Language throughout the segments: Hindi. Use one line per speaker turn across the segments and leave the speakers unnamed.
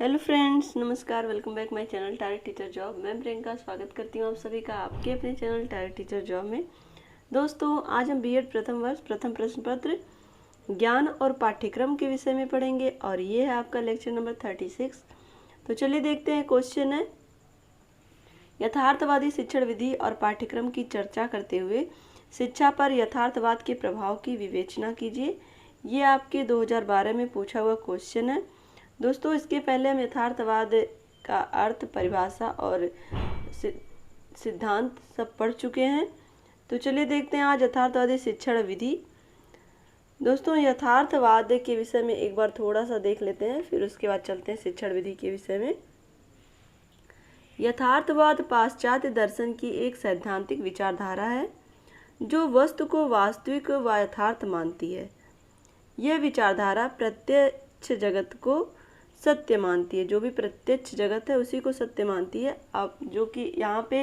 हेलो फ्रेंड्स, नमस्कार। Welcome back my channel direct teacher job. मैं प्रियंका स्वागत करती हूँ आप सभी का आपके अपने चैनल डायरेक्ट टीचर जॉब में। दोस्तों, आज हम बीएड प्रथम वर्ष प्रथम प्रश्न पत्र ज्ञान और पाठ्यक्रम के विषय में पढ़ेंगे और ये है आपका लेक्चर नंबर 36। तो चलिए देखते हैं। क्वेश्चन है, यथार्थवादी शिक्षण विधि और पाठ्यक्रम की चर्चा करते हुए शिक्षा पर यथार्थवाद के प्रभाव की विवेचना कीजिए। ये आपके 2012 में पूछा हुआ क्वेश्चन है। दोस्तों, इसके पहले हम यथार्थवाद का अर्थ, परिभाषा और सिद्धांत सब पढ़ चुके हैं। तो चलिए देखते हैं आज यथार्थवादी शिक्षण विधि। दोस्तों, यथार्थवाद के विषय में एक बार थोड़ा सा देख लेते हैं, फिर उसके बाद चलते हैं शिक्षण विधि के विषय में। यथार्थवाद पाश्चात्य दर्शन की एक सैद्धांतिक विचारधारा है जो वस्तु को वास्तविक व यथार्थ मानती है। यह विचारधारा प्रत्यक्ष जगत को सत्य मानती है। जो भी प्रत्यक्ष जगत है उसी को सत्य मानती है। अब जो कि यहाँ पे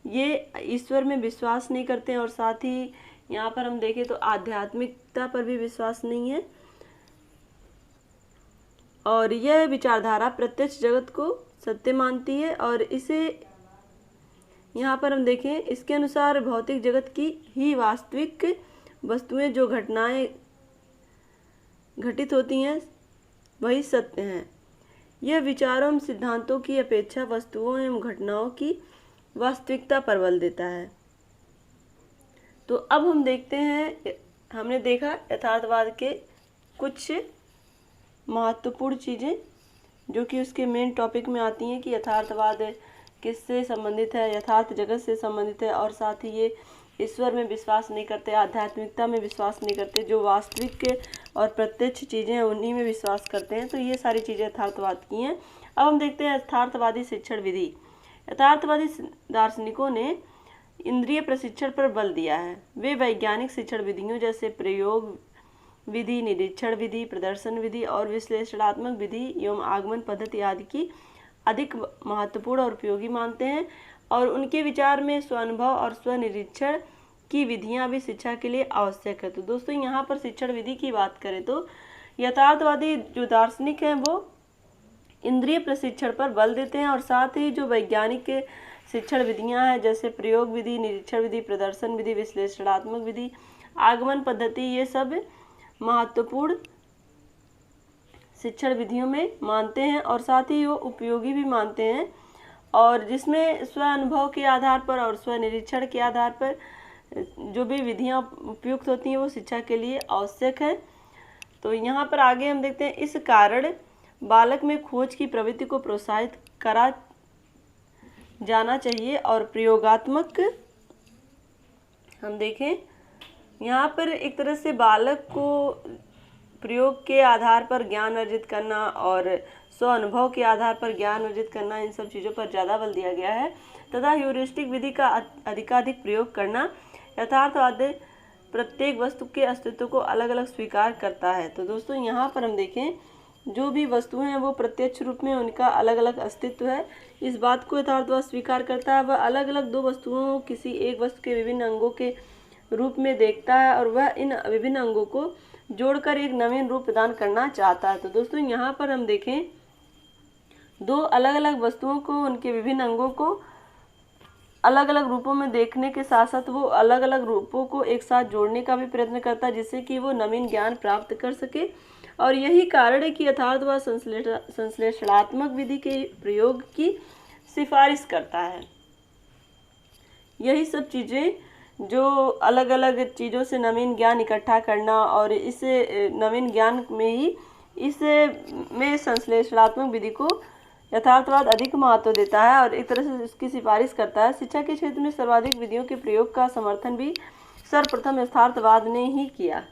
ये ईश्वर में विश्वास नहीं करते हैं और साथ ही यहाँ पर हम देखें तो आध्यात्मिकता पर भी विश्वास नहीं है। और यह विचारधारा प्रत्यक्ष जगत को सत्य मानती है और इसे यहाँ पर हम देखें, इसके अनुसार भौतिक जगत की ही वास्तविक वस्तुएं जो घटनाएं घटित होती हैं वही सत्य हैं। यह विचारों एवं सिद्धांतों की अपेक्षा वस्तुओं एवं घटनाओं की वास्तविकता पर बल देता है। तो अब हम देखते हैं, हमने देखा यथार्थवाद के कुछ महत्वपूर्ण चीज़ें जो कि उसके मेन टॉपिक में आती हैं कि यथार्थवाद किससे संबंधित है, यथार्थ जगत से संबंधित है और साथ ही ये ईश्वर में विश्वास नहीं करते, आध्यात्मिकता में विश्वास नहीं करते, जो वास्तविक और प्रत्यक्ष चीज़ें हैं उन्हीं में विश्वास करते हैं। तो ये सारी चीज़ें यथार्थवाद की हैं। अब हम देखते हैं यथार्थवादी शिक्षण विधि। यथार्थवादी दार्शनिकों ने इंद्रिय प्रशिक्षण पर बल दिया है। वे वैज्ञानिक शिक्षण विधियों जैसे प्रयोग विधि, निरीक्षण विधि, प्रदर्शन विधि और विश्लेषणात्मक विधि एवं आगमन पद्धति आदि की अधिक महत्वपूर्ण और उपयोगी मानते हैं और उनके विचार में स्वानुभव और स्वनिरीक्षण की विधियां भी शिक्षा के लिए आवश्यक है। तो दोस्तों, यहाँ पर शिक्षण विधि की बात करें तो यथार्थवादी जो दार्शनिक हैं वो इंद्रिय प्रशिक्षण पर बल देते हैं और साथ ही जो वैज्ञानिक शिक्षण विधियां हैं जैसे प्रयोग विधि, निरीक्षण विधि, प्रदर्शन विधि, विश्लेषणात्मक विधि, आगमन पद्धति, ये सब महत्वपूर्ण शिक्षण विधियों में मानते हैं और साथ ही वो उपयोगी भी मानते हैं और जिसमें स्व अनुभव के आधार पर और स्व निरीक्षण के आधार पर जो भी विधियां उपयुक्त होती हैं वो शिक्षा के लिए आवश्यक है। तो यहाँ पर आगे हम देखते हैं, इस कारण बालक में खोज की प्रवृत्ति को प्रोत्साहित करा जाना चाहिए और प्रयोगात्मक, हम देखें यहाँ पर एक तरह से बालक को प्रयोग के आधार पर ज्ञान अर्जित करना और स्व अनुभव के आधार पर ज्ञान अर्जित करना, इन सब चीज़ों पर ज़्यादा बल दिया गया है तथा ह्यूरिस्टिक विधि का अधिकाधिक प्रयोग करना। यथार्थवाद प्रत्येक वस्तु के अस्तित्व को अलग अलग स्वीकार करता है। तो दोस्तों, यहाँ पर हम देखें, जो भी वस्तुएं हैं वो प्रत्यक्ष रूप में उनका अलग अलग अस्तित्व है, इस बात को यथार्थवाद स्वीकार करता है। वह अलग अलग दो वस्तुओं किसी एक वस्तु के विभिन्न अंगों के रूप में देखता है और वह इन विभिन्न अंगों को जोड़कर एक नवीन रूप प्रदान करना चाहता है। तो दोस्तों, यहाँ पर हम देखें, दो अलग अलग वस्तुओं को, उनके विभिन्न अंगों को अलग अलग रूपों में देखने के साथ साथ वो अलग अलग रूपों को एक साथ जोड़ने का भी प्रयत्न करता है जिससे कि वो नवीन ज्ञान प्राप्त कर सके। और यही कारण है कि यथार्थवाद संश्लेषणात्मक विधि के प्रयोग की सिफारिश करता है। यही सब चीज़ें जो अलग अलग चीज़ों से नवीन ज्ञान इकट्ठा करना और इस नवीन ज्ञान में ही इसमें संश्लेषणात्मक विधि को यथार्थवाद अधिक महत्व देता है और एक तरह से इसकी सिफारिश करता है। शिक्षा के क्षेत्र में सर्वाधिक विधियों के प्रयोग का समर्थन भी सर्वप्रथम यथार्थवाद ने ही किया।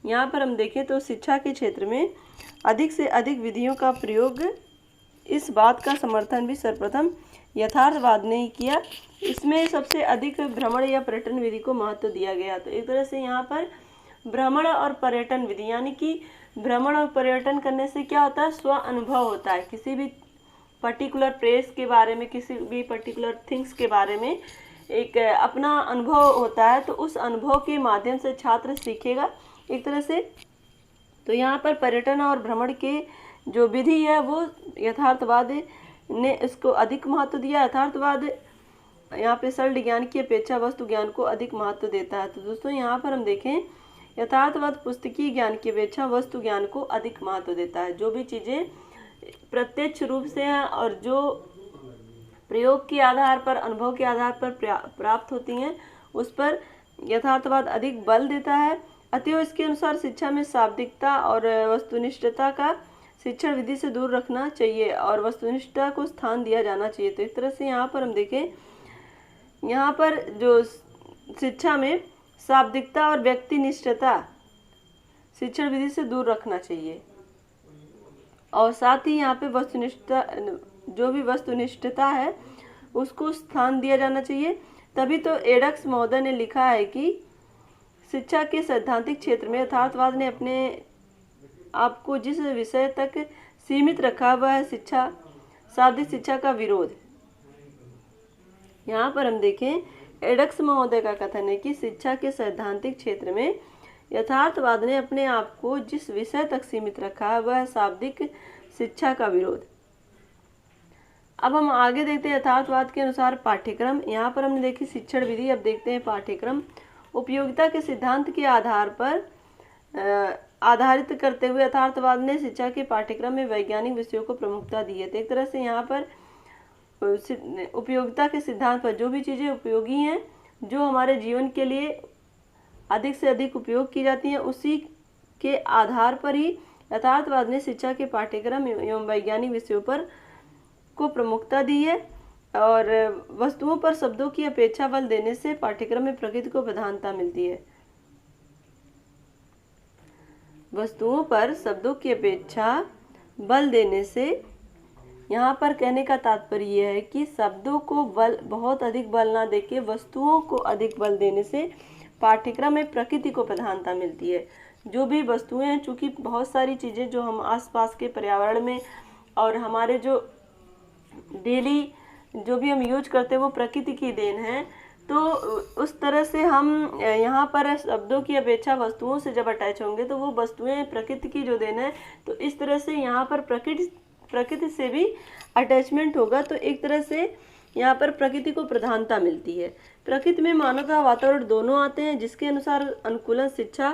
यहाँ पर हम देखें तो शिक्षा के क्षेत्र में अधिक से अधिक विधियों का प्रयोग, इस बात का समर्थन भी सर्वप्रथम यथार्थवाद ने ही किया। इसमें सबसे अधिक भ्रमण या पर्यटन विधि को महत्व दिया गया। तो एक तरह से यहाँ पर भ्रमण और पर्यटन विधि, यानी कि भ्रमण और पर्यटन करने से क्या होता है, स्व अनुभव होता है। किसी भी पर्टिकुलर प्लेस के बारे में, किसी भी पर्टिकुलर थिंग्स के बारे में एक अपना अनुभव होता है, तो उस अनुभव के माध्यम से छात्र सीखेगा एक तरह से। तो यहाँ पर पर्यटन और भ्रमण के जो विधि है वो यथार्थवाद ने इसको अधिक महत्व दिया। यथार्थवाद यहाँ पे सरल ज्ञान की अपेक्षा वस्तु ज्ञान को अधिक महत्व देता है। तो दोस्तों यहाँ पर हम देखें, यथार्थवाद पुस्तकीय ज्ञान की अपेक्षा वस्तु ज्ञान को अधिक महत्व देता है। जो भी चीज़ें प्रत्यक्ष रूप से हैं और जो प्रयोग के आधार पर, अनुभव के आधार पर प्राप्त होती हैं, उस पर यथार्थवाद अधिक बल देता है। अतएव इसके अनुसार शिक्षा में शाब्दिकता और वस्तुनिष्ठता का शिक्षण विधि से दूर रखना चाहिए और वस्तुनिष्ठता को स्थान दिया जाना चाहिए। तो इस तरह से यहाँ पर हम देखें, यहाँ पर जो शिक्षा में शाब्दिकता और व्यक्तिनिष्ठता शिक्षण विधि से दूर रखना चाहिए और साथ ही यहाँ पे वस्तुनिष्ठता, जो भी वस्तुनिष्ठता है उसको स्थान दिया जाना चाहिए। तभी तो एडक्स महोदय ने लिखा है कि शिक्षा के सैद्धांतिक क्षेत्र में यथार्थवाद ने अपने आप को जिस विषय तक सीमित रखा वह है शिक्षा, शाब्दिक शिक्षा का विरोध। यहाँ पर हम देखें, एडक्स महोदय का कथन है कि शिक्षा के सैद्धांतिक क्षेत्र में यथार्थवाद ने अपने आप को जिस विषय तक सीमित रखा है वह है शाब्दिक शिक्षा का विरोध। अब हम आगे देखते हैं यथार्थवाद के अनुसार पाठ्यक्रम। यहाँ पर हमने देखी शिक्षण विधि, अब देखते हैं पाठ्यक्रम। उपयोगिता के सिद्धांत के आधार पर आधारित करते हुए यथार्थवाद ने शिक्षा के पाठ्यक्रम में वैज्ञानिक विषयों को प्रमुखता दी है। तो एक तरह से यहाँ पर उपयोगिता के सिद्धांत पर जो भी चीज़ें उपयोगी हैं, जो हमारे जीवन के लिए अधिक से अधिक उपयोग की जाती हैं, उसी के आधार पर ही यथार्थवाद ने शिक्षा के पाठ्यक्रम एवं वैज्ञानिक विषयों पर को प्रमुखता दी है। और वस्तुओं पर शब्दों की अपेक्षा बल देने से पाठ्यक्रम में प्रकृति को प्रधानता मिलती है। वस्तुओं पर शब्दों की अपेक्षा बल देने से, यहाँ पर कहने का तात्पर्य यह है कि शब्दों को बल, बहुत अधिक बल ना देके वस्तुओं को अधिक बल देने से पाठ्यक्रम में प्रकृति को प्रधानता मिलती है। जो भी वस्तुएं हैं, चूँकि बहुत सारी चीज़ें जो हम आसपास के पर्यावरण में और हमारे जो डेली जो भी हम यूज करते हैं वो प्रकृति की देन है, तो उस तरह से हम यहाँ पर शब्दों की अपेक्षा वस्तुओं से जब अटैच होंगे तो वो वस्तुएं प्रकृति की जो देन है, तो इस तरह से यहाँ पर प्रकृति से भी अटैचमेंट होगा। तो एक तरह से यहाँ पर प्रकृति को प्रधानता मिलती है। प्रकृति में मानव का वातावरण दोनों आते हैं, जिसके अनुसार अनुकूलन शिक्षा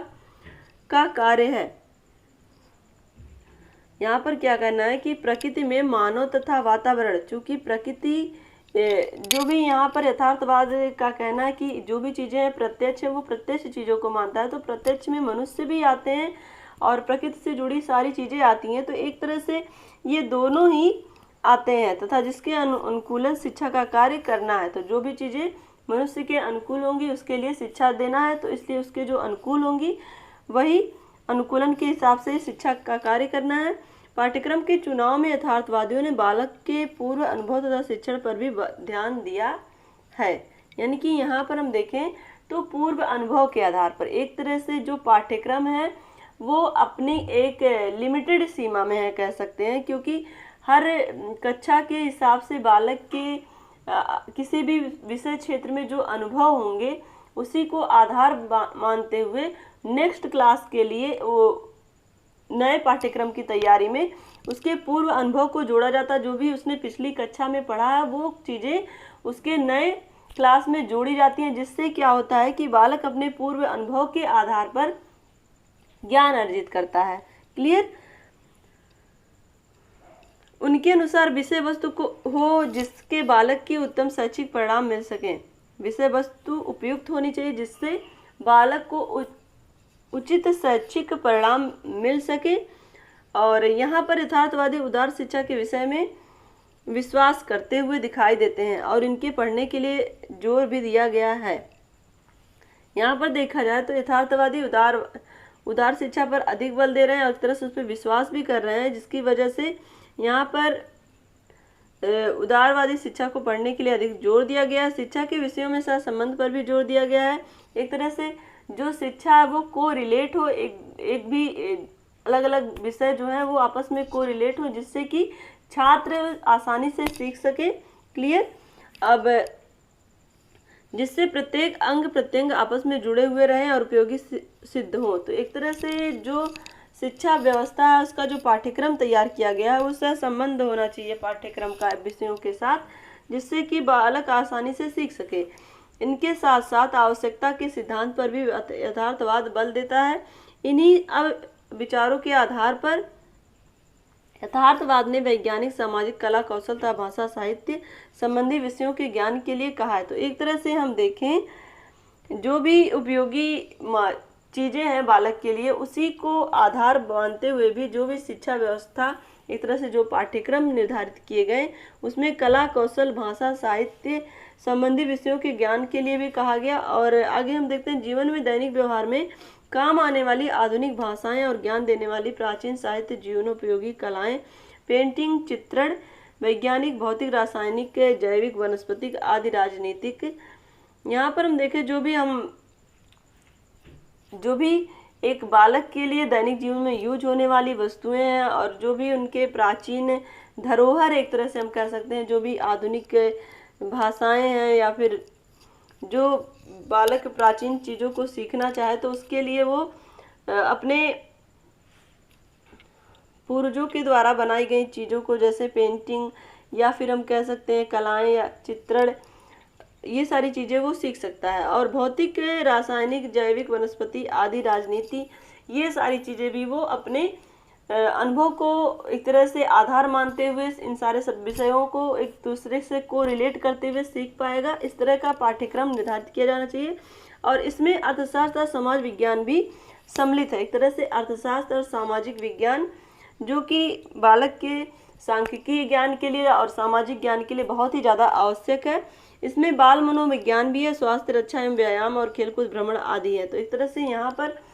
का कार्य है। यहाँ पर क्या करना है कि प्रकृति में मानव तथा वातावरण, चूँकि प्रकृति जो भी यहाँ पर यथार्थवाद का कहना है कि जो भी चीज़ें प्रत्यक्ष है वो प्रत्यक्ष चीज़ों को मानता है, तो प्रत्यक्ष में मनुष्य भी आते हैं और प्रकृति से जुड़ी सारी चीज़ें आती हैं। तो एक तरह से ये दोनों ही आते हैं तथा जिसके अनुकूलन शिक्षा का कार्य करना है। तो जो भी चीज़ें मनुष्य के अनुकूल होंगी उसके लिए शिक्षा देना है, तो इसलिए उसके जो अनुकूल होंगी वही अनुकूलन के हिसाब से शिक्षा का कार्य करना है। पाठ्यक्रम के चुनाव में यथार्थवादियों ने बालक के पूर्व अनुभव तथा शिक्षण पर भी ध्यान दिया है। यानी कि यहाँ पर हम देखें तो पूर्व अनुभव के आधार पर एक तरह से जो पाठ्यक्रम है वो अपनी एक लिमिटेड सीमा में है, कह सकते हैं, क्योंकि हर कक्षा के हिसाब से बालक के किसी भी विषय क्षेत्र में जो अनुभव होंगे उसी को आधार मानते हुए नेक्स्ट क्लास के लिए वो नए पाठ्यक्रम की तैयारी में उसके पूर्व अनुभव को जोड़ा जाता। जो भी उसने पिछली कक्षा में पढ़ा है वो चीज़ें उसके नए क्लास में जोड़ी जाती हैं, जिससे क्या होता है कि बालक अपने पूर्व अनुभव के आधार पर ज्ञान अर्जित करता है। क्लियर? उनके अनुसार विषय वस्तु को हो जिसके बालक की उत्तम शैक्षिक परिणाम मिल सके। विषय वस्तु उपयुक्त होनी चाहिए जिससे बालक को उचित शैक्षिक परिणाम मिल सके। और यहाँ पर यथार्थवादी उदार शिक्षा के विषय में विश्वास करते हुए दिखाई देते हैं और इनके पढ़ने के लिए जोर भी दिया गया है। यहाँ पर देखा जाए तो यथार्थवादी उदार शिक्षा पर अधिक बल दे रहे हैं और एक तरह से उस पर विश्वास भी कर रहे हैं, जिसकी वजह से यहाँ पर उदारवादी शिक्षा को पढ़ने के लिए अधिक जोर दिया गया है। शिक्षा के विषयों में सहसंबंध पर भी जोर दिया गया है। एक तरह से जो शिक्षा है वो को रिलेट हो, एक भी अलग अलग विषय जो है वो आपस में को रिलेट हो, जिससे कि छात्र आसानी से सीख सके। क्लियर? अब जिससे प्रत्येक अंग प्रत्यंग आपस में जुड़े हुए रहें और उपयोगी सिद्ध हो। तो एक तरह से जो शिक्षा व्यवस्था है उसका जो पाठ्यक्रम तैयार किया गया है उससे संबंध होना चाहिए पाठ्यक्रम का विषयों के साथ, जिससे कि बालक आसानी से सीख सके। इनके साथ साथ आवश्यकता के सिद्धांत पर भी यथार्थवाद बल देता है। इन्हीं अब विचारों के आधार पर यथार्थवाद ने वैज्ञानिक, सामाजिक, कला, कौशल तथा भाषा साहित्य संबंधी विषयों के ज्ञान के लिए कहा है। तो एक तरह से हम देखें जो भी उपयोगी चीज़ें हैं बालक के लिए उसी को आधार मानते हुए भी जो भी शिक्षा व्यवस्था एक तरह से जो पाठ्यक्रम निर्धारित किए गए उसमें कला, कौशल, भाषा, साहित्य संबंधी विषयों के ज्ञान के लिए भी कहा गया। और आगे हम देखते हैं जीवन में दैनिक व्यवहार में काम आने वाली आधुनिक भाषाएं और ज्ञान देने वाली प्राचीन साहित्य, जीवनोपयोगी कलाएं, पेंटिंग, चित्रण, वैज्ञानिक, भौतिक, रासायनिक, जैविक, वनस्पतिक आदि, राजनीतिक। यहाँ पर हम देखें जो भी एक बालक के लिए दैनिक जीवन में यूज होने वाली वस्तुएं हैं और जो भी उनके प्राचीन धरोहर एक तरह से हम कह सकते हैं, जो भी आधुनिक भाषाएं हैं या फिर जो बालक प्राचीन चीज़ों को सीखना चाहे तो उसके लिए वो अपने पूर्वजों के द्वारा बनाई गई चीज़ों को जैसे पेंटिंग या फिर हम कह सकते हैं कलाएं या चित्रण, ये सारी चीज़ें वो सीख सकता है। और भौतिक, रासायनिक, जैविक, वनस्पति आदि, राजनीति, ये सारी चीज़ें भी वो अपने अनुभव को एक तरह से आधार मानते हुए इन सारे सब विषयों को एक दूसरे से को रिलेट करते हुए सीख पाएगा। इस तरह का पाठ्यक्रम निर्धारित किया जाना चाहिए। और इसमें अर्थशास्त्र और समाज विज्ञान भी सम्मिलित है। एक तरह से अर्थशास्त्र और सामाजिक विज्ञान जो कि बालक के सांख्यिकी ज्ञान के लिए और सामाजिक ज्ञान के लिए बहुत ही ज़्यादा आवश्यक है। इसमें बाल मनोविज्ञान भी है, स्वास्थ्य, रक्षा एवं व्यायाम और खेलकूद, भ्रमण आदि है। तो एक तरह से यहाँ पर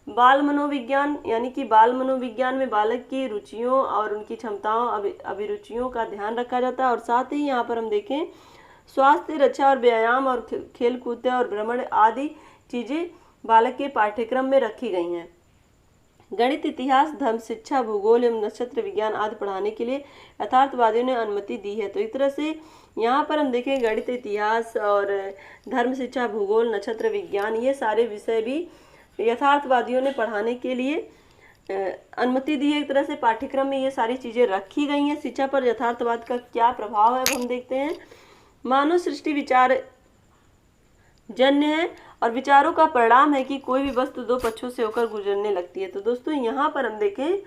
बाल मनोविज्ञान यानी कि बाल मनोविज्ञान में बालक की रुचियों और उनकी क्षमताओं, अभिरुचियों का ध्यान रखा जाता है। और साथ ही यहाँ पर हम देखें स्वास्थ्य, रक्षा और व्यायाम और खेल कूद और भ्रमण आदि चीज़ें बालक के पाठ्यक्रम में रखी गई हैं। गणित, इतिहास, धर्म, शिक्षा, भूगोल एवं नक्षत्र विज्ञान आदि पढ़ाने के लिए यथार्थवादियों ने अनुमति दी है। तो एक तरह से यहाँ पर हम देखें गणित, इतिहास और धर्म, शिक्षा, भूगोल, नक्षत्र विज्ञान, ये सारे विषय भी यथार्थवादियों ने पढ़ाने के लिए अनुमति दी है। एक तरह से पाठ्यक्रम में ये सारी चीज़ें रखी गई हैं। शिक्षा पर यथार्थवाद का क्या प्रभाव है अब हम देखते हैं। मानव सृष्टि विचार जन्य है और विचारों का परिणाम है कि कोई भी वस्तु दो पक्षों से होकर गुजरने लगती है। तो दोस्तों यहाँ पर हम देखें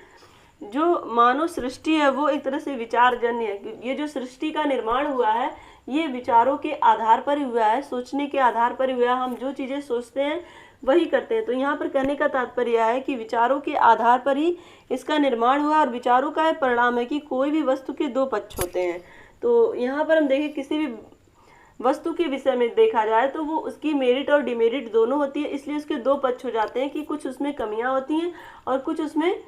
जो मानव सृष्टि है वो एक तरह से विचार जन्य है। ये जो सृष्टि का निर्माण हुआ है ये विचारों के आधार पर ही हुआ है, सोचने के आधार पर ही हुआ है। हम जो चीज़ें सोचते हैं वही करते हैं। तो यहाँ पर कहने का तात्पर्य यह है कि विचारों के आधार पर ही इसका निर्माण हुआ और विचारों का परिणाम है कि कोई भी वस्तु के दो पक्ष होते हैं। तो यहाँ पर हम देखें किसी भी वस्तु के विषय में देखा जाए तो वो उसकी मेरिट और डिमेरिट दोनों होती है, इसलिए उसके दो पक्ष हो जाते हैं कि कुछ उसमें कमियां होती हैं और कुछ उसमें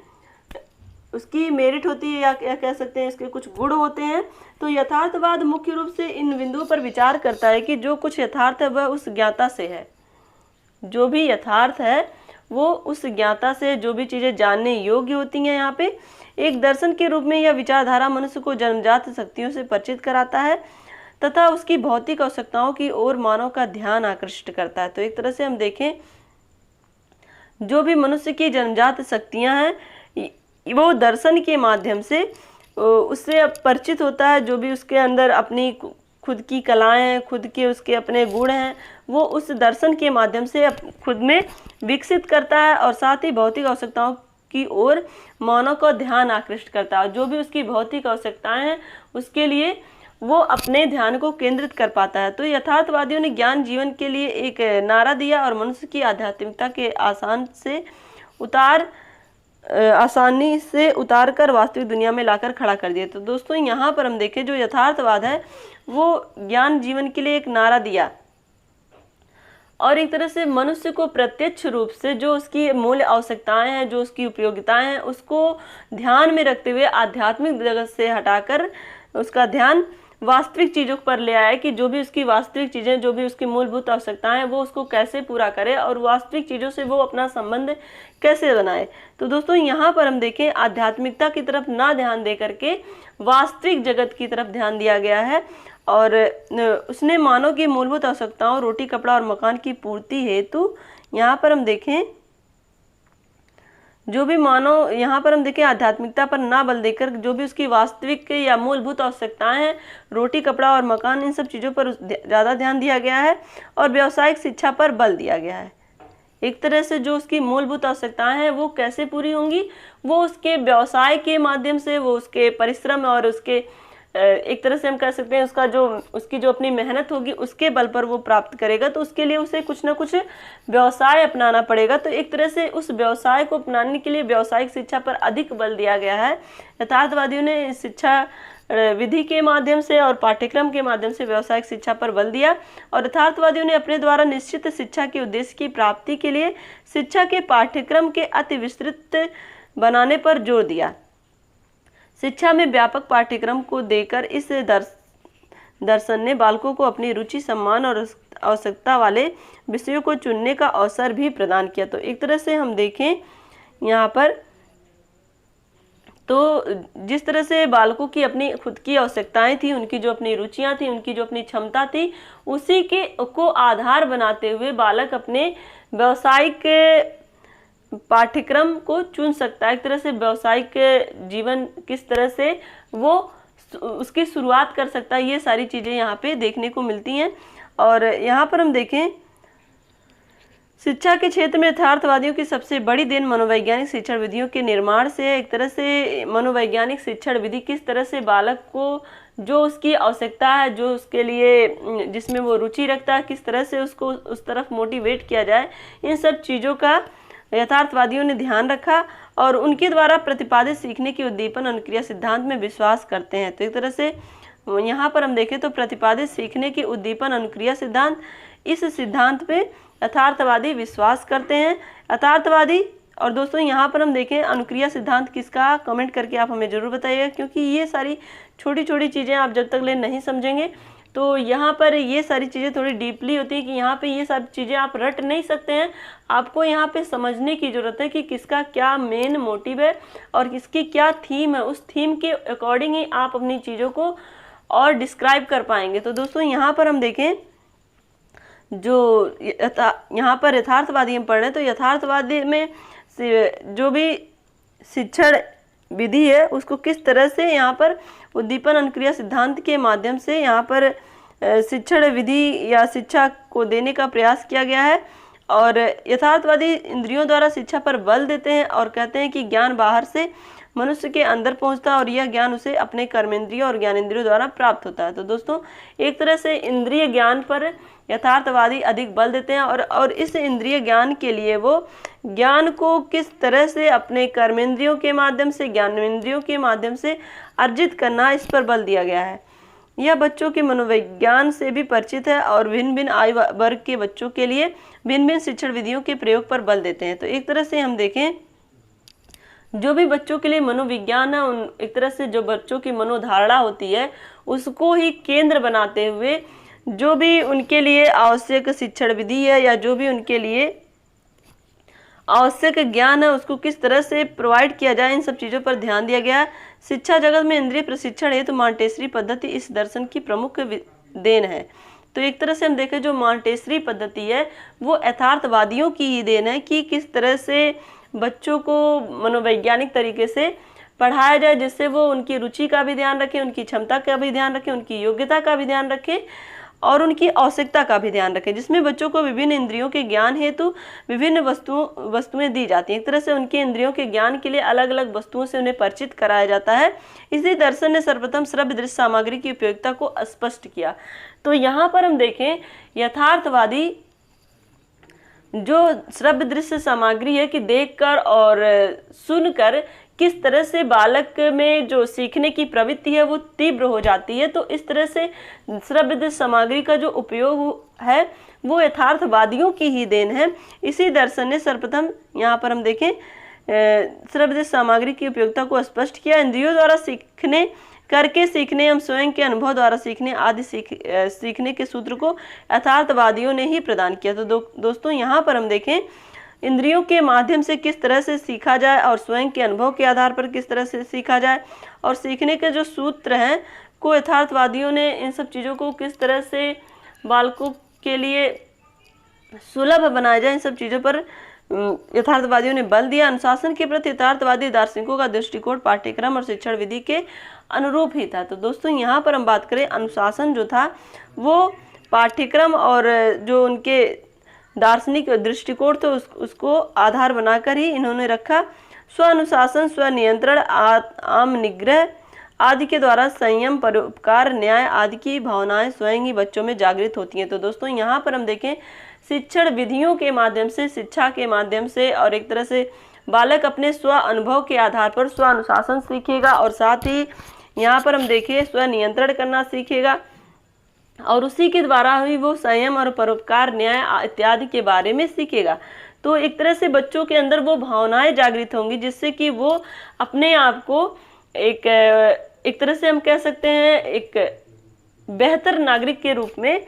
उसकी मेरिट होती है या कह सकते हैं इसके कुछ गुण होते हैं। तो यथार्थवाद मुख्य रूप से इन बिंदुओं पर विचार करता है कि जो कुछ यथार्थ है वह उस ज्ञाता से है। जो भी यथार्थ है वो उस ज्ञाता से, जो भी चीज़ें जानने योग्य होती हैं। यहाँ पे एक दर्शन के रूप में यह विचारधारा मनुष्य को जन्मजात शक्तियों से परिचित कराता है तथा उसकी भौतिक आवश्यकताओं की ओर मानव का ध्यान आकर्षित करता है। तो एक तरह से हम देखें जो भी मनुष्य की जन्मजात शक्तियाँ हैं वो दर्शन के माध्यम से उससे परिचित होता है। जो भी उसके अंदर अपनी खुद की कलाएं हैं, खुद के उसके अपने गुण हैं, वो उस दर्शन के माध्यम से खुद में विकसित करता है और साथ ही भौतिक आवश्यकताओं की ओर मानव का ध्यान आकर्षित करता है। जो भी उसकी भौतिक आवश्यकताएं हैं उसके लिए वो अपने ध्यान को केंद्रित कर पाता है। तो यथार्थवादियों ने ज्ञान जीवन के लिए एक नारा दिया और मनुष्य की आध्यात्मिकता के आसानी से उतार कर वास्तविक दुनिया में लाकर खड़ा कर दिया। तो दोस्तों यहाँ पर हम देखें जो यथार्थवाद है वो ज्ञान जीवन के लिए एक नारा दिया और एक तरह से मनुष्य को प्रत्यक्ष रूप से जो उसकी मूल आवश्यकताएं हैं, जो उसकी उपयोगिताएं हैं, उसको ध्यान में रखते हुए आध्यात्मिक जगत से हटाकर उसका ध्यान वास्तविक चीज़ों पर ले आए कि जो भी उसकी वास्तविक चीज़ें, जो भी उसकी मूलभूत आवश्यकताएं हैं वो उसको कैसे पूरा करे और वास्तविक चीज़ों से वो अपना संबंध कैसे बनाए। तो दोस्तों यहाँ पर हम देखें आध्यात्मिकता की तरफ ना ध्यान दे करके वास्तविक जगत की तरफ ध्यान दिया गया है और उसने मानव की मूलभूत आवश्यकताओं, रोटी, कपड़ा और मकान की पूर्ति हेतु यहाँ पर हम देखें जो भी मानव, यहाँ पर हम देखें आध्यात्मिकता पर ना बल देकर जो भी उसकी वास्तविक या मूलभूत आवश्यकताएं हैं, रोटी कपड़ा और मकान, इन सब चीज़ों पर ज़्यादा ध्यान दिया गया है और व्यावसायिक शिक्षा पर बल दिया गया है। एक तरह से जो उसकी मूलभूत आवश्यकताएं हैं वो कैसे पूरी होंगी, वो उसके व्यवसाय के माध्यम से, वो उसके परिश्रम और उसके एक तरह से हम कह सकते हैं उसकी जो अपनी मेहनत होगी उसके बल पर वो प्राप्त करेगा। तो उसके लिए उसे कुछ ना कुछ व्यवसाय अपनाना पड़ेगा। तो एक तरह से उस व्यवसाय को अपनाने के लिए व्यावसायिक शिक्षा पर अधिक बल दिया गया है। यथार्थवादियों ने शिक्षा विधि के माध्यम से और पाठ्यक्रम के माध्यम से व्यावसायिक शिक्षा पर बल दिया, और यथार्थवादियों ने अपने द्वारा निश्चित शिक्षा के उद्देश्य की प्राप्ति के लिए शिक्षा के पाठ्यक्रम के अति विस्तृत बनाने पर जोर दिया। शिक्षा में व्यापक पाठ्यक्रम को देकर इस दर्शन ने बालकों को अपनी रुचि, सम्मान और आवश्यकता वाले विषयों को चुनने का अवसर भी प्रदान किया। तो एक तरह से हम देखें यहाँ पर, तो जिस तरह से बालकों की अपनी खुद की आवश्यकताएं थी, उनकी जो अपनी रुचियां थी, उनकी जो अपनी क्षमता थी, उसी के को आधार बनाते हुए बालक अपने व्यावसायिक पाठ्यक्रम को चुन सकता है। एक तरह से व्यावसायिक जीवन किस तरह से वो उसकी शुरुआत कर सकता है, ये सारी चीज़ें यहाँ पे देखने को मिलती हैं। और यहाँ पर हम देखें शिक्षा के क्षेत्र में यथार्थवादियों की सबसे बड़ी देन मनोवैज्ञानिक शिक्षण विधियों के निर्माण से है। एक तरह से मनोवैज्ञानिक शिक्षण विधि किस तरह से बालक को जो उसकी आवश्यकता है, जो उसके लिए जिसमें वो रुचि रखता है, किस तरह से उसको उस तरफ मोटिवेट किया जाए, इन सब चीज़ों का यथार्थवादियों ने ध्यान रखा और उनके द्वारा प्रतिपादित सीखने की उद्दीपन अनुक्रिया सिद्धांत में विश्वास करते हैं। तो एक तरह से यहाँ पर हम देखें तो प्रतिपादित सीखने की उद्दीपन अनुक्रिया सिद्धांत, इस सिद्धांत पे यथार्थवादी विश्वास करते हैं। यथार्थवादी, और दोस्तों यहाँ पर हम देखें अनुक्रिया सिद्धांत किसका, कमेंट करके आप हमें ज़रूर बताइएगा, क्योंकि ये सारी छोटी छोटी चीज़ें आप जब तक ले नहीं समझेंगे तो यहाँ पर ये सारी चीज़ें थोड़ी डीपली होती है कि यहाँ पे ये सब चीज़ें आप रट नहीं सकते हैं। आपको यहाँ पे समझने की ज़रूरत है कि किसका क्या मेन मोटिव है और किसकी क्या थीम है। उस थीम के अकॉर्डिंग ही आप अपनी चीज़ों को और डिस्क्राइब कर पाएंगे। तो दोस्तों यहाँ पर हम देखें जो यहाँ पर यथार्थवादी हम पढ़ रहे हैं, तो यथार्थवादी में जो भी शिक्षण विधि है उसको किस तरह से यहाँ पर उद्दीपन अनुक्रिया सिद्धांत के माध्यम से यहाँ पर शिक्षण विधि या शिक्षा को देने का प्रयास किया गया है। और यथार्थवादी इंद्रियों द्वारा शिक्षा पर बल देते हैं और कहते हैं कि ज्ञान बाहर से मनुष्य के अंदर पहुंचता है और यह ज्ञान उसे अपने कर्मेंद्रियों और ज्ञानेंद्रियों द्वारा प्राप्त होता है। तो दोस्तों एक तरह से इंद्रिय ज्ञान पर यथार्थवादी अधिक बल देते हैं और इस इंद्रिय ज्ञान के लिए वो ज्ञान को किस तरह से अपने कर्मेंद्रियों के माध्यम से, ज्ञानेंद्रियों के माध्यम से अर्जित करना, इस पर बल दिया गया है। यह बच्चों के मनोविज्ञान से भी परिचित है और भिन्न भिन्न आयु वर्ग के बच्चों के लिए भिन्न भिन्न शिक्षण विधियों के प्रयोग पर बल देते हैं। तो एक तरह से हम देखें जो भी बच्चों के लिए मनोविज्ञान है, एक तरह से जो बच्चों की मनोधारणा होती है उसको ही केंद्र बनाते हुए जो भी उनके लिए आवश्यक शिक्षण विधि है या जो भी उनके लिए आवश्यक ज्ञान है उसको किस तरह से प्रोवाइड किया जाए, इन सब चीज़ों पर ध्यान दिया गया है। शिक्षा जगत में इंद्रिय प्रशिक्षण हेतु मॉन्टेसरी पद्धति इस दर्शन की प्रमुख देन है। तो एक तरह से हम देखें जो मॉन्टेसरी पद्धति है वो यथार्थवादियों की ही देन है कि किस तरह से बच्चों को मनोवैज्ञानिक तरीके से पढ़ाया जाए जिससे वो उनकी रुचि का भी ध्यान रखें, उनकी क्षमता का भी ध्यान रखें, उनकी योग्यता का भी ध्यान रखें और उनकी आवश्यकता का भी ध्यान रखें, जिसमें बच्चों को विभिन्न इंद्रियों के ज्ञान हेतु विभिन्न वस्तुएं दी जाती हैं। एक तरह से उनके इंद्रियों के ज्ञान के लिए अलग अलग वस्तुओं से उन्हें परिचित कराया जाता है। इसी दर्शन ने सर्वप्रथम श्रव्य दृश्य सामग्री की उपयोगिता को स्पष्ट किया। तो यहाँ पर हम देखें यथार्थवादी जो श्रव्य दृश्य सामग्री है कि देखकर और सुनकर किस तरह से बालक में जो सीखने की प्रवृत्ति है वो तीव्र हो जाती है। तो इस तरह से श्रव्य दृश्य सामग्री का जो उपयोग है वो यथार्थवादियों की ही देन है। इसी दर्शन ने सर्वप्रथम यहाँ पर हम देखें श्रव्य दृश्य सामग्री की उपयोगिता को स्पष्ट किया। इंद्रियों द्वारा सीखने, करके सीखने एवं स्वयं के अनुभव द्वारा सीखने आदि सीखने के सूत्र को यथार्थवादियों ने ही प्रदान किया। तो दोस्तों यहाँ पर हम देखें इंद्रियों के माध्यम से किस तरह से सीखा जाए और स्वयं के अनुभव के आधार पर किस तरह से सीखा जाए और सीखने के जो सूत्र हैं को यथार्थवादियों ने इन सब चीज़ों को किस तरह से बालकों के लिए सुलभ बनाया जाए, इन सब चीज़ों पर यथार्थवादियों ने बल दिया। अनुशासन के प्रति यथार्थवादी दार्शनिकों का दृष्टिकोण पाठ्यक्रम और शिक्षण विधि के अनुरूप ही था। तो दोस्तों यहाँ पर हम बात करें, अनुशासन जो था वो पाठ्यक्रम और जो उनके दार्शनिक दृष्टिकोण तो उसको आधार बनाकर ही इन्होंने रखा। स्व अनुशासन, स्व नियंत्रण, आम निग्रह आदि के द्वारा संयम, परोपकार, न्याय आदि की भावनाएं स्वयं ही बच्चों में जागृत होती हैं। तो दोस्तों यहाँ पर हम देखें, शिक्षण विधियों के माध्यम से, शिक्षा के माध्यम से और एक तरह से बालक अपने स्व अनुभव के आधार पर स्व अनुशासन सीखेगा और साथ ही यहाँ पर हम देखें स्व नियंत्रण करना सीखेगा और उसी के द्वारा ही वो संयम और परोपकार, न्याय इत्यादि के बारे में सीखेगा। तो एक तरह से बच्चों के अंदर वो भावनाएं जागृत होंगी जिससे कि वो अपने आप को एक तरह से हम कह सकते हैं एक बेहतर नागरिक के रूप में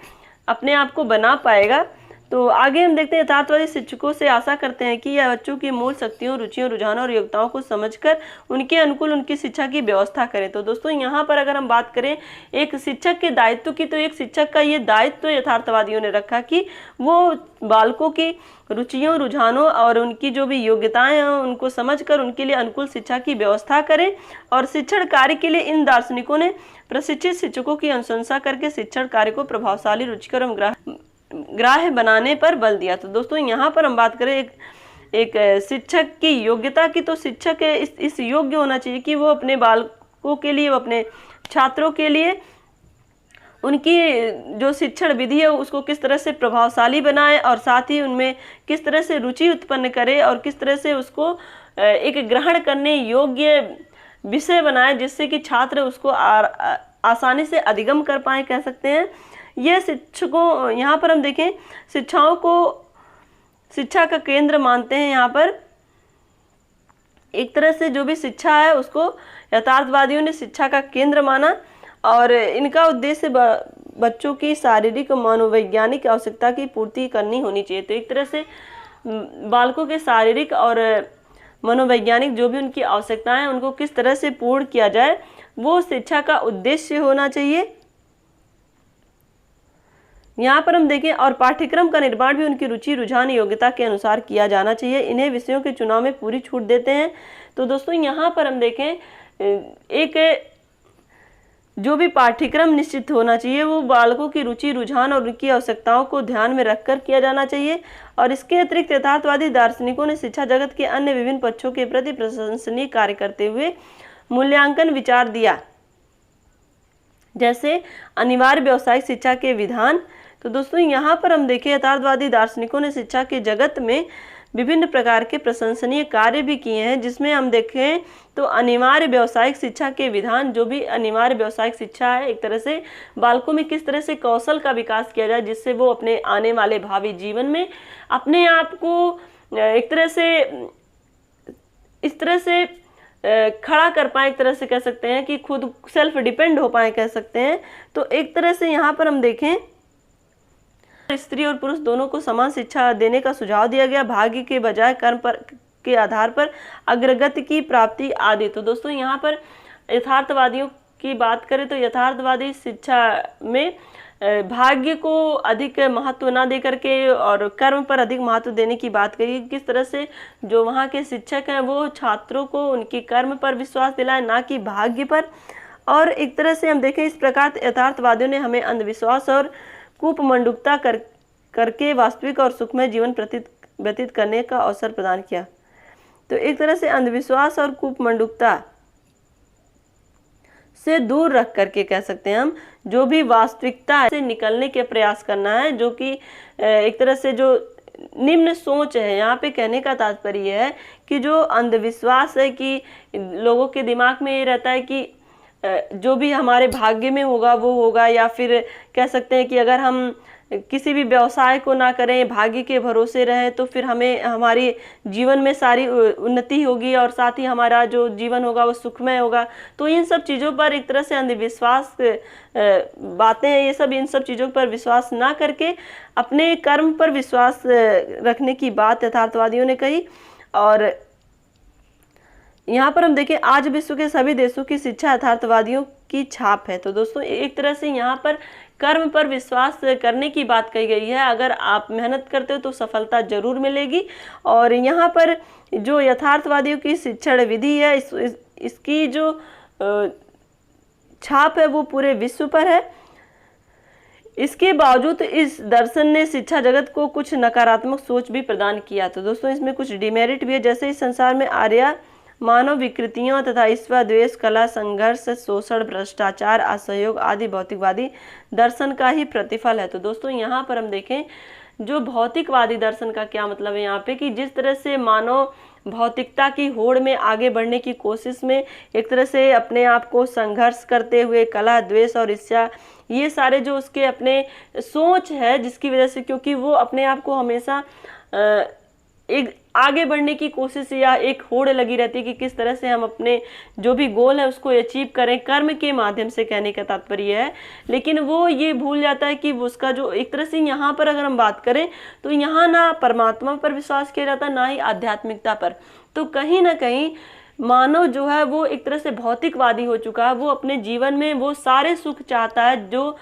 अपने आप को बना पाएगा। तो आगे हम देखते हैं, यथार्थवादी शिक्षकों से आशा करते हैं कि यह बच्चों की मूल शक्तियों, रुचियों, रुझानों और योग्यताओं को समझकर उनके अनुकूल उनकी शिक्षा की व्यवस्था करें। तो दोस्तों यहाँ पर अगर हम बात करें एक शिक्षक के दायित्व की, तो एक शिक्षक का ये दायित्व यथार्थवादियों ने रखा कि वो बालकों की रुचियों, रुझानों और उनकी जो भी योग्यताएं हैं उनको समझकर उनके लिए अनुकूल शिक्षा की व्यवस्था करें। और शिक्षण कार्य के लिए इन दार्शनिकों ने प्रशिक्षित शिक्षकों की अनुशंसा करके शिक्षण कार्य को प्रभावशाली, रुचिकर एवं ग्राह्य बनाने पर बल दिया। तो दोस्तों यहाँ पर हम बात करें एक शिक्षक की योग्यता की, तो शिक्षक इस योग्य होना चाहिए कि वो अपने बालकों के लिए, वो अपने छात्रों के लिए उनकी जो शिक्षण विधि है उसको किस तरह से प्रभावशाली बनाए और साथ ही उनमें किस तरह से रुचि उत्पन्न करे और किस तरह से उसको एक ग्रहण करने योग्य विषय बनाए जिससे कि छात्र उसको आसानी से अधिगम कर पाए, कह सकते हैं। ये शिक्षकों, यहाँ पर हम देखें, शिक्षाओं को शिक्षा का केंद्र मानते हैं। यहाँ पर एक तरह से जो भी शिक्षा है उसको यथार्थवादियों ने शिक्षा का केंद्र माना और इनका उद्देश्य बच्चों की शारीरिक और मनोवैज्ञानिक आवश्यकता की पूर्ति करनी होनी चाहिए। तो एक तरह से बालकों के शारीरिक और मनोवैज्ञानिक जो भी उनकी आवश्यकताएं हैं उनको किस तरह से पूर्ण किया जाए, वो शिक्षा का उद्देश्य होना चाहिए। यहाँ पर हम देखें, और पाठ्यक्रम का निर्माण भी उनकी रुचि, रुझान, योग्यता के अनुसार किया जाना चाहिए। इन्हें विषयों के चुनाव में पूरी छूट देते हैं। तो दोस्तों यहाँ पर हम देखें, एक जो भी पाठ्यक्रम निश्चित होना चाहिए वो बालकों की रुचि, रुझान और उनकी आवश्यकताओं को ध्यान में रखकर किया जाना चाहिए। और इसके अतिरिक्त यथार्थवादी दार्शनिकों ने शिक्षा जगत के अन्य विभिन्न पक्षों के प्रति प्रशंसनीय कार्य करते हुए मूल्यांकन विचार दिया, जैसे अनिवार्य व्यावसायिक शिक्षा के विधान। तो दोस्तों यहाँ पर हम देखें, यथार्थवादी दार्शनिकों ने शिक्षा के जगत में विभिन्न प्रकार के प्रशंसनीय कार्य भी किए हैं, जिसमें हम देखें तो अनिवार्य व्यावसायिक शिक्षा के विधान, जो भी अनिवार्य व्यावसायिक शिक्षा है, एक तरह से बालकों में किस तरह से कौशल का विकास किया जाए जिससे वो अपने आने वाले भावी जीवन में अपने आप को एक तरह से इस तरह से खड़ा कर पाए, एक तरह से कह सकते हैं कि खुद सेल्फ डिपेंड हो पाए, कह सकते हैं। तो एक तरह से यहाँ पर हम देखें, स्त्री और पुरुष दोनों को समान शिक्षा देने का सुझाव दिया गया, भाग्य के बजाय कर्म पर के आधार पर अग्रगति की प्राप्ति आदि। तो दोस्तों यहाँ पर यथार्थवादियों की बात करें तो यथार्थवादी शिक्षा में भाग्य को अधिक महत्व ना दे करके और कर्म पर अधिक महत्व देने की बात करी। किस तरह से जो वहाँ के शिक्षक हैं वो छात्रों को उनकी कर्म पर विश्वास दिलाए, ना कि भाग्य पर। और एक तरह से हम देखें, इस प्रकार यथार्थवादियों ने हमें अंधविश्वास और कूपमंडूकता करके वास्तविक और सुखमय जीवन व्यतीत करने का अवसर प्रदान किया। तो एक तरह से अंधविश्वास और कूपमंडूकता से दूर रख करके, कह सकते हैं हम, जो भी वास्तविकता से निकलने के प्रयास करना है, जो कि एक तरह से जो निम्न सोच है। यहाँ पे कहने का तात्पर्य है कि जो अंधविश्वास है कि लोगों के दिमाग में ये रहता है कि जो भी हमारे भाग्य में होगा वो होगा, या फिर कह सकते हैं कि अगर हम किसी भी व्यवसाय को ना करें, भाग्य के भरोसे रहें, तो फिर हमें हमारी जीवन में सारी उन्नति होगी और साथ ही हमारा जो जीवन होगा वो सुखमय होगा। तो इन सब चीज़ों पर एक तरह से अंधविश्वास बातें हैं, ये सब इन सब चीज़ों पर विश्वास ना करके अपने कर्म पर विश्वास रखने की बात यथार्थवादियों ने कही। और यहाँ पर हम देखें आज विश्व के सभी देशों की शिक्षा यथार्थवादियों की छाप है। तो दोस्तों एक तरह से यहाँ पर कर्म पर विश्वास करने की बात कही गई है। अगर आप मेहनत करते हो तो सफलता जरूर मिलेगी। और यहाँ पर जो यथार्थवादियों की शिक्षण विधि है इसकी जो छाप है वो पूरे विश्व पर है। इसके बावजूद इस दर्शन ने शिक्षा जगत को कुछ नकारात्मक सोच भी प्रदान किया। तो दोस्तों इसमें कुछ डिमेरिट भी है, जैसे इस संसार में आर्या मानव विकृतियों तथा ईश्वर द्वेष, कला, संघर्ष, शोषण, भ्रष्टाचार, असहयोग आदि भौतिकवादी दर्शन का ही प्रतिफल है। तो दोस्तों यहाँ पर हम देखें जो भौतिकवादी दर्शन का क्या मतलब है यहाँ पे, कि जिस तरह से मानव भौतिकता की होड़ में आगे बढ़ने की कोशिश में एक तरह से अपने आप को संघर्ष करते हुए कला, द्वेष और ईर्ष्या, ये सारे जो उसके अपने सोच है जिसकी वजह से, क्योंकि वो अपने आप को हमेशा एक आगे बढ़ने की कोशिश या एक होड़ लगी रहती है कि किस तरह से हम अपने जो भी गोल है उसको अचीव करें कर्म के माध्यम से, कहने का तात्पर्य है। लेकिन वो ये भूल जाता है कि उसका जो एक तरह से यहाँ पर अगर हम बात करें तो यहाँ ना परमात्मा पर विश्वास किया जाता, ना ही आध्यात्मिकता पर। तो कहीं ना कहीं मानव जो है वो एक तरह से भौतिकवादी हो चुका है। वो अपने जीवन में वो सारे सुख चाहता है जो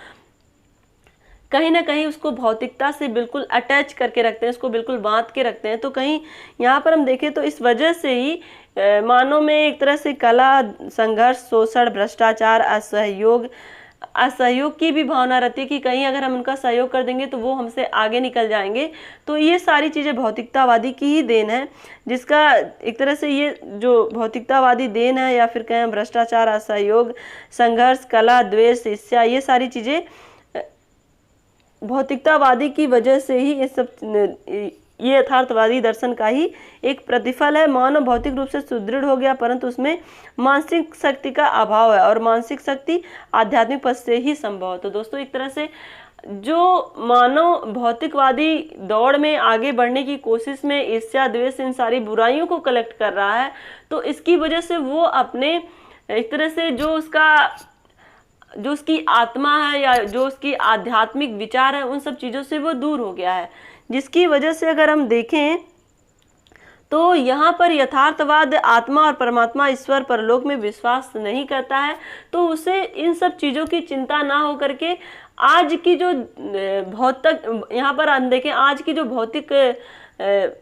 कहीं ना कहीं उसको भौतिकता से बिल्कुल अटैच करके रखते हैं, उसको बिल्कुल बांध के रखते हैं। तो कहीं यहाँ पर हम देखें तो इस वजह से ही मानव में एक तरह से कला, संघर्ष, शोषण, भ्रष्टाचार, असहयोग की भी भावना रहती है कि कहीं अगर हम उनका सहयोग कर देंगे तो वो हमसे आगे निकल जाएंगे। तो ये सारी चीज़ें भौतिकतावादी की ही देन है, जिसका एक तरह से ये जो भौतिकतावादी देन है या फिर कहें भ्रष्टाचार, असहयोग, संघर्ष, कला, द्वेष, ईर्ष्या, ये सारी चीज़ें भौतिकतावादी की वजह से ही ये यथार्थवादी दर्शन का ही एक प्रतिफल है। मानव भौतिक रूप से सुदृढ़ हो गया परंतु उसमें मानसिक शक्ति का अभाव है और मानसिक शक्ति आध्यात्मिक पद से ही संभव है। तो दोस्तों एक तरह से जो मानव भौतिकवादी दौड़ में आगे बढ़ने की कोशिश में ईर्ष्या, द्वेष, इन सारी बुराइयों को कलेक्ट कर रहा है, तो इसकी वजह से वो अपने एक तरह से जो उसकी आत्मा है या जो उसकी आध्यात्मिक विचार है उन सब चीज़ों से वो दूर हो गया है, जिसकी वजह से अगर हम देखें तो यहाँ पर यथार्थवाद आत्मा और परमात्मा, ईश्वर, परलोक में विश्वास नहीं करता है। तो उसे इन सब चीज़ों की चिंता ना हो करके आज की जो भौतिक, यहाँ पर हम देखें आज की जो भौतिक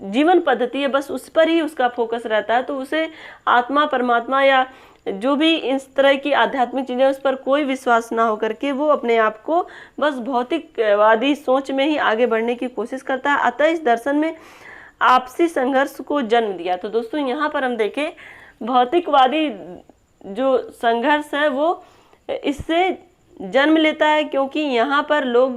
जीवन पद्धति है बस उस पर ही उसका फोकस रहता है। तो उसे आत्मा, परमात्मा या जो भी इस तरह की आध्यात्मिक चीज़ें उस पर कोई विश्वास ना हो करके वो अपने आप को बस भौतिकवादी सोच में ही आगे बढ़ने की कोशिश करता है। अतः इस दर्शन में आपसी संघर्ष को जन्म दिया। तो दोस्तों यहाँ पर हम देखें भौतिकवादी जो संघर्ष है वो इससे जन्म लेता है, क्योंकि यहाँ पर लोग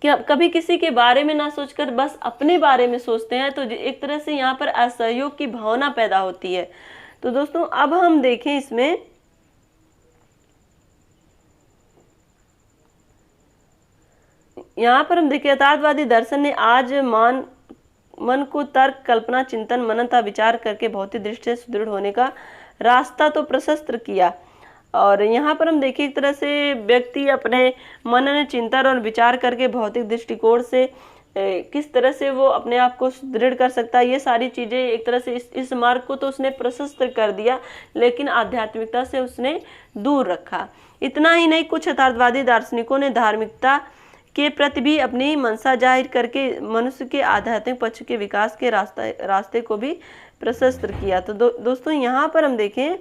क्या कभी किसी के बारे में ना सोचकर बस अपने बारे में सोचते हैं। तो एक तरह से यहाँ पर असहयोग की भावना पैदा होती है। तो दोस्तों अब हम देखें इसमें यहाँ पर हम देखें यथार्थवादी दर्शन ने आज मन को तर्क, कल्पना, चिंतन, मनन तथा विचार करके भौतिक दृष्टि से सुदृढ़ होने का रास्ता तो प्रशस्त किया। और यहाँ पर हम देखें एक तरह से व्यक्ति अपने मनन, चिंतन और विचार करके भौतिक दृष्टिकोण से किस तरह से वो अपने आप को सुदृढ़ कर सकता है, ये सारी चीज़ें एक तरह से इस मार्ग को तो उसने प्रशस्त कर दिया, लेकिन आध्यात्मिकता से उसने दूर रखा। इतना ही नहीं, कुछ यथार्थवादी दार्शनिकों ने धार्मिकता के प्रति भी अपनी मनसा जाहिर करके मनुष्य के आध्यात्मिक पक्ष के विकास के रास्ते को भी प्रशस्त किया। तो दोस्तों यहाँ पर हम देखें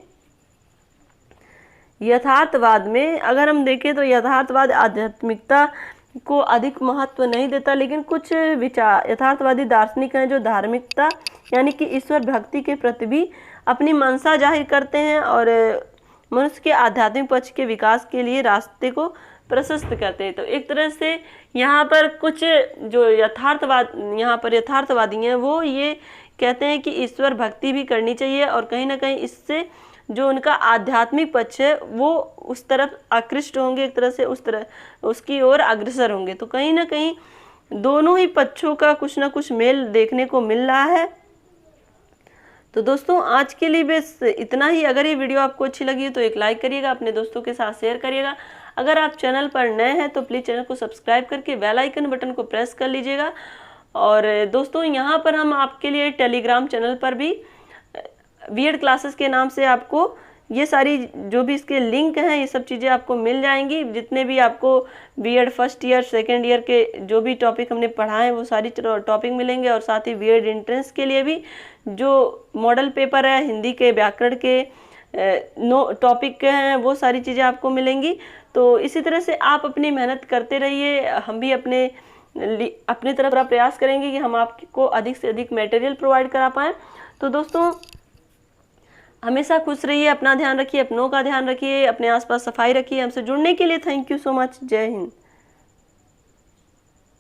यथार्थवाद में अगर हम देखें तो यथार्थवाद आध्यात्मिकता को अधिक महत्व नहीं देता, लेकिन कुछ यथार्थवादी दार्शनिक हैं जो धार्मिकता यानी कि ईश्वर भक्ति के प्रति भी अपनी मनसा जाहिर करते हैं और मनुष्य के आध्यात्मिक पक्ष के विकास के लिए रास्ते को प्रशस्त करते हैं। तो एक तरह से यहाँ पर कुछ जो यथार्थवादी हैं वो ये कहते हैं कि ईश्वर भक्ति भी करनी चाहिए और कहीं ना कहीं इससे जो उनका आध्यात्मिक पक्ष है वो उस तरफ आकृष्ट होंगे, एक तरह से उस तरह उसकी ओर अग्रसर होंगे। तो कहीं ना कहीं दोनों ही पक्षों का कुछ ना कुछ मेल देखने को मिल रहा है। तो दोस्तों आज के लिए बस इतना ही। अगर ये वीडियो आपको अच्छी लगी तो एक लाइक करिएगा, अपने दोस्तों के साथ शेयर करिएगा। अगर आप चैनल पर नए हैं तो प्लीज़ चैनल को सब्सक्राइब करके बेल आइकन बटन को प्रेस कर लीजिएगा। और दोस्तों यहाँ पर हम आपके लिए टेलीग्राम चैनल पर भी बीएड क्लासेस के नाम से आपको ये सारी जो भी इसके लिंक हैं ये सब चीज़ें आपको मिल जाएंगी। जितने भी आपको BEd first year second year के जो भी टॉपिक हमने पढ़ाए हैं वो सारी टॉपिक मिलेंगे, और साथ ही बीएड एंट्रेंस के लिए भी जो मॉडल पेपर है हिंदी के व्याकरण के टॉपिक के हैं वो सारी चीज़ें आपको मिलेंगी। तो इसी तरह से आप अपनी मेहनत करते रहिए, हम भी अपने तरफ पूरा प्रयास करेंगे कि हम आपको अधिक से अधिक मटेरियल प्रोवाइड करा पाएँ। तो दोस्तों हमेशा खुश रहिए, अपना ध्यान रखिए, अपनों का ध्यान रखिए, अपने आसपास सफाई रखिए। हमसे जुड़ने के लिए थैंक यू सो मच। जय हिंद।